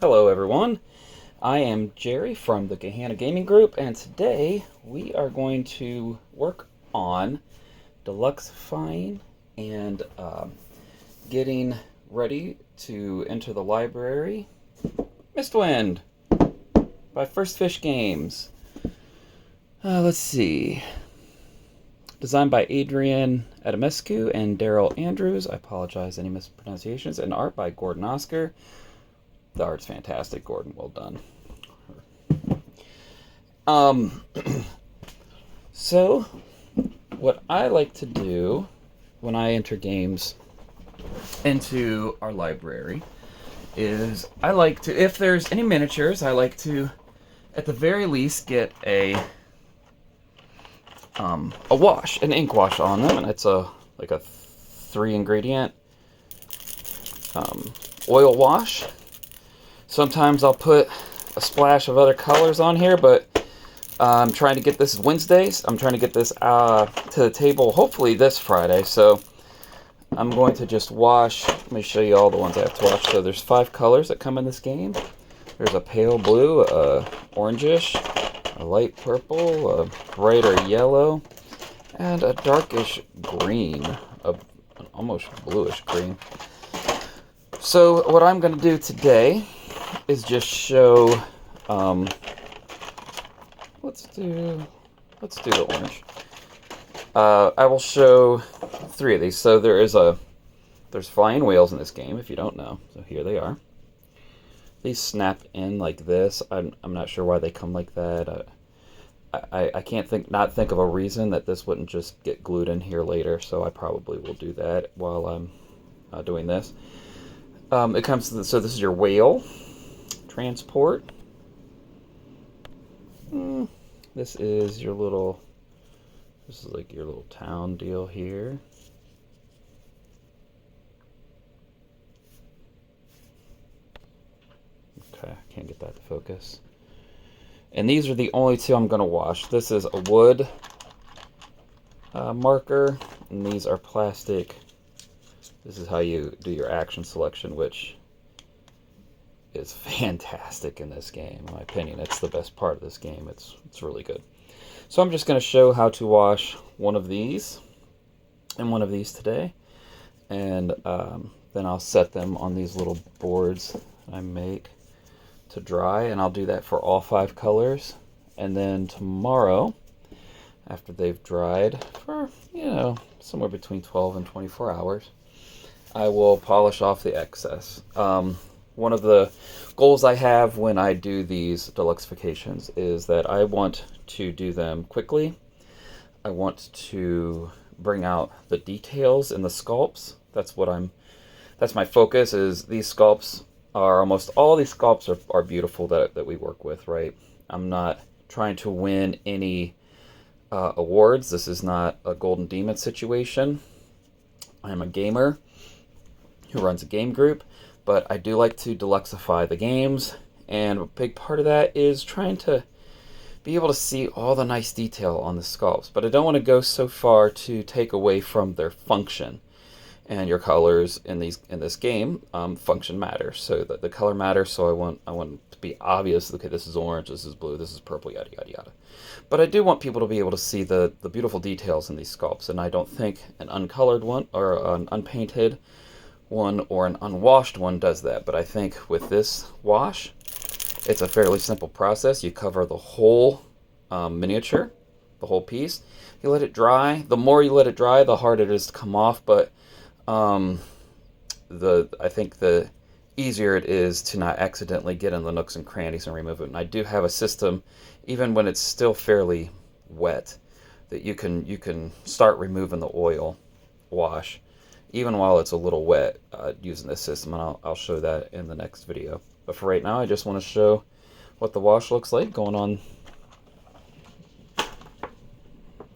Hello everyone, I am Jerry from the Gahanna Gaming Group, and today we are going to work on deluxifying and getting ready to enter the library Mistwind by First Fish Games. Let's see. Designed by Adrian Adamescu and Daryl Andrews. I apologize any mispronunciations. And art by Gordon Oscar. The art's fantastic, Gordon. Well done. So, what I like to do when I enter games into our library is I like to, if there's any miniatures, I like to, at the very least, get a wash, an ink wash on them, and it's like a 3-ingredient oil wash. Sometimes I'll put a splash of other colors on here, but I'm trying to get this Wednesdays. I'm trying to get this to the table hopefully this Friday. So I'm going to just wash. Let me show you all the ones I have to wash. So there's 5 colors that come in this game. There's a pale blue, a orangish, a light purple, a brighter yellow, and a darkish green, an almost bluish green. So what I'm going to do today is just show, let's do the orange. I will show 3 of these. So there's flying whales in this game, if you don't know. So here they are. These snap in like this. I'm not sure why they come like that. I can't not think of a reason that this wouldn't just get glued in here later, so I probably will do that while I'm doing this. It comes to so this is your whale transport. This is your little, this is like your little town deal here. Okay, I can't get that to focus. And these are the only 2 I'm going to wash. This is a wood marker, and these are plastic. This is how you do your action selection, which is fantastic in this game. In my opinion, it's the best part of this game. It's really good. So I'm just going to show how to wash one of these and one of these today. And then I'll set them on these little boards I make to dry, and I'll do that for all 5 colors. And then tomorrow, after they've dried for, somewhere between 12 and 24 hours, I will polish off the excess. One of the goals I have when I do these deluxifications is that I want to do them quickly. I want to bring out the details in the sculpts. That's my focus. Is these sculpts are almost all these sculpts are beautiful that we work with, right? I'm not trying to win any awards. This is not a Golden Demon situation. I'm a gamer who runs a game group, but I do like to deluxify the games, and a big part of that is trying to be able to see all the nice detail on the sculpts, but I don't want to go so far to take away from their function. And your colors in this game, function matters. So the color matters. So I want it to be obvious. Okay, this is orange, this is blue, this is purple, yada yada yada. But I do want people to be able to see the beautiful details in these sculpts, and I don't think an uncolored one or an unpainted one or an unwashed one does that. But I think with this wash, it's a fairly simple process. You cover the whole miniature, the whole piece. You let it dry. The more you let it dry, the harder it is to come off. But I think the easier it is to not accidentally get in the nooks and crannies and remove it. And I do have a system, even when it's still fairly wet, that you can start removing the oil wash, even while it's a little wet, using this system. And I'll show that in the next video. But for right now, I just want to show what the wash looks like going on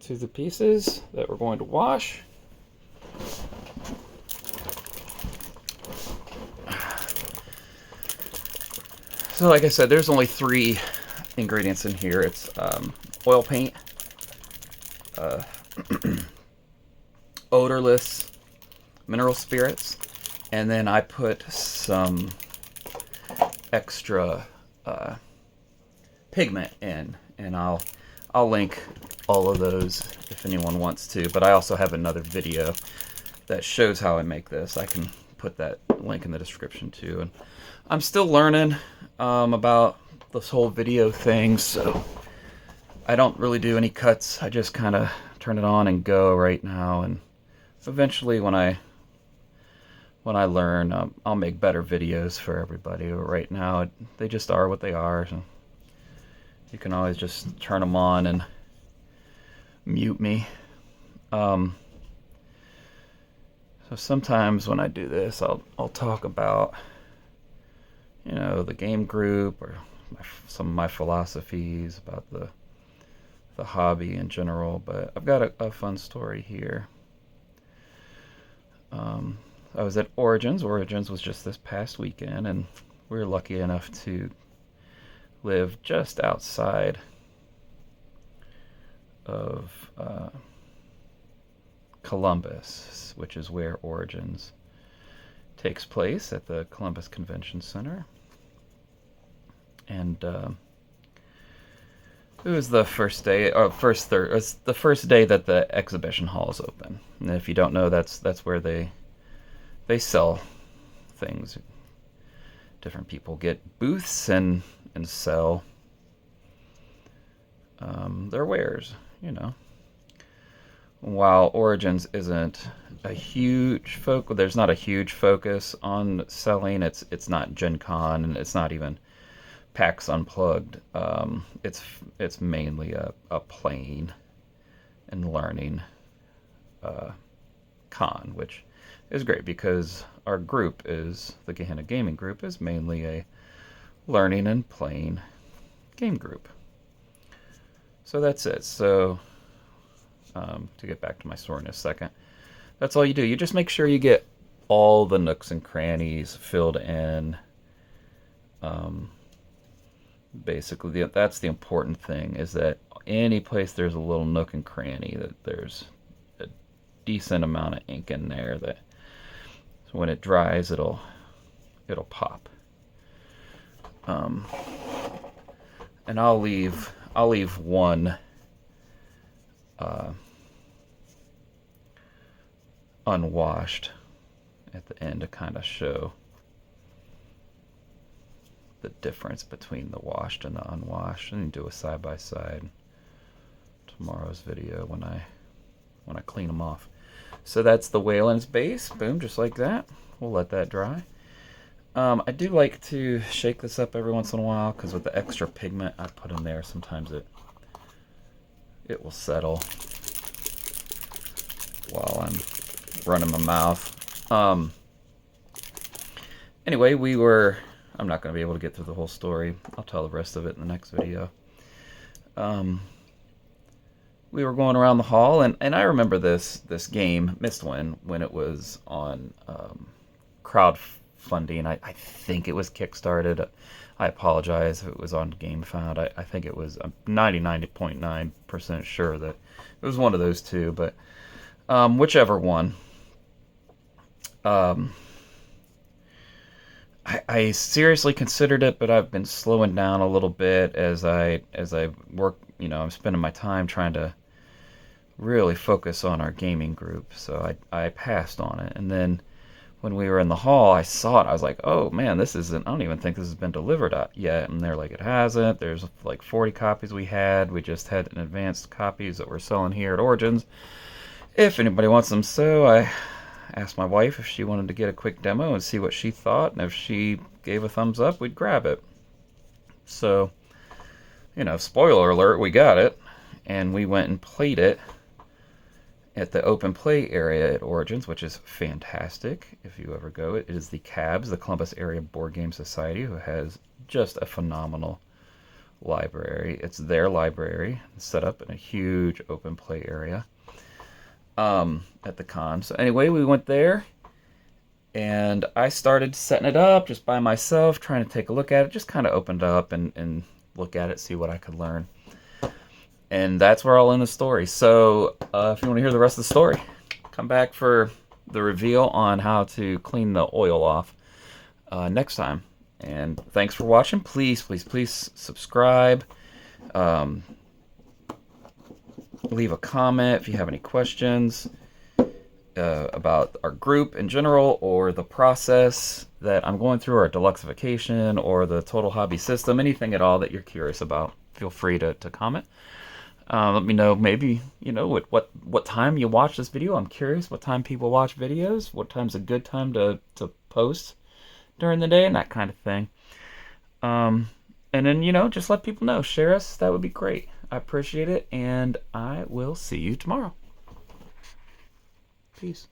to the pieces that we're going to wash. So like I said, there's only 3 ingredients in here. It's oil paint, odorless mineral spirits, and then I put some extra pigment in, and I'll link all of those if anyone wants to. But I also have another video that shows how I make this. I can put that link in the description too. And I'm still learning about this whole video thing, so I don't really do any cuts. I just kind of turn it on and go right now, and eventually when I learn, I'll make better videos for everybody. But right now, they just are what they are. So you can always just turn them on and mute me. So sometimes when I do this, I'll talk about, you know, the game group or some of my philosophies about the hobby in general. But I've got a fun story here. I was at Origins. Origins was just this past weekend, and we were lucky enough to live just outside of Columbus, which is where Origins takes place, at the Columbus Convention Center. And it was the first day, or it was the first day that the exhibition hall is open. And if you don't know, that's where they sell things. Different people get booths and sell their wares, you know. While Origins isn't a huge focus, there's not a huge focus on selling. It's not Gen Con, and it's not even PAX Unplugged. It's mainly a playing and learning con, which is great because our group is, the Gehenna Gaming Group, is mainly a learning and playing game group. So that's it. So to get back to my story in a second, that's all you do. You just make sure you get all the nooks and crannies filled in. Basically, that's the important thing, is that any place there's a little nook and cranny, that there's a decent amount of ink in there, that so when it dries, it'll pop. And I'll leave one unwashed at the end to kind of show the difference between the washed and the unwashed, and do a side by side tomorrow's video when I clean them off. So that's the Wayland's base. Boom, just like that. We'll let that dry. I do like to shake this up every once in a while, because with the extra pigment I put in there, sometimes it will settle while I'm running my mouth. Anyway, I'm not going to be able to get through the whole story. I'll tell the rest of it in the next video. We were going around the hall, and I remember this game, Mistwind, when it was on crowdfunding. I think it was Kickstarted. I apologize if it was on GameFound. I think it was, I'm 99.9% sure that it was one of those two, but whichever one. I seriously considered it, but I've been slowing down a little bit as I work. You know, I'm spending my time trying to really focus on our gaming group, so I passed on it. And then when we were in the hall, I saw it. I was like, oh man, this isn't, I don't even think this has been delivered yet. And they're like, it hasn't. There's like 40 copies we had. We just had an advanced copies that we're selling here at Origins, if anybody wants them. So I asked my wife if she wanted to get a quick demo and see what she thought, and if she gave a thumbs up, we'd grab it. So, you know, spoiler alert, we got it, and we went and played it at the open play area at Origins, which is fantastic. If you ever go, it is the CABS, the Columbus Area Board Game Society, who has just a phenomenal library. It's their library set up in a huge open play area at the con. So anyway, we went there, and I started setting it up just by myself, trying to take a look at it. Just kind of opened up and look at it, see what I could learn. And that's where I'll end the story. So if you want to hear the rest of the story, come back for the reveal on how to clean the oil off next time. And thanks for watching. Please, please, please subscribe. Leave a comment if you have any questions about our group in general, or the process that I'm going through, or deluxification, or the total hobby system, anything at all that you're curious about. Feel free to comment. Let me know, maybe, you know, what time you watch this video. I'm curious what time people watch videos, what time's a good time to post during the day, and that kind of thing. And then, you know, just let people know. Share us. That would be great. I appreciate it, and I will see you tomorrow. Peace.